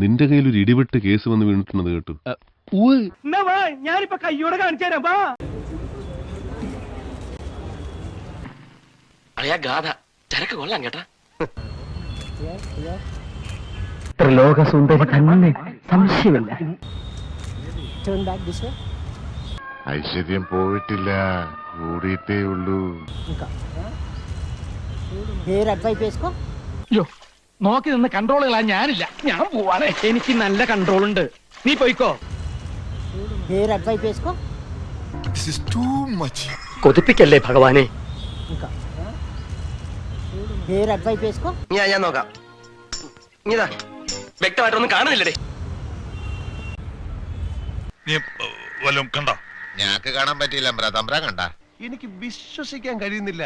നിന്റെ കയ്യിൽ ഒരു ഇടിവെട്ട് കേസ് വന്ന് വീണിട്ടുള്ളത് കേട്ടു. ഞാനിപ്പോ കയ്യോടെ കാണിച്ചു തരാം. ഗാഥ ചരക്ക് കൊള്ളാം കേട്ടാ. ലോകസുന്ദരി തന്നെ, സംശയമില്ല. ഐശ്വര്യം പോയിട്ടില്ല, കൂടിയിട്ടേ ഉള്ളൂ. നോക്കി നിന്ന് കൺട്രോളുകളാ ഞാനില്ല. ഞാൻ പോവാണ്, എനിക്ക് നല്ല കൺട്രോൾ ഉണ്ട്. നീ പോയിക്കോ. കൊതിപ്പിക്കല്ലേ ഭഗവാനെ. ഞാൻ നോക്കാം. ഇതാ വ്യക്തമായിട്ടൊന്നും കാണുന്നില്ലേ? കണ്ടോ? ഞാക്ക് കാണാൻ പറ്റിയില്ല. തമ്പ്ര കണ്ട? എനിക്ക് വിശ്വസിക്കാൻ കഴിയുന്നില്ല.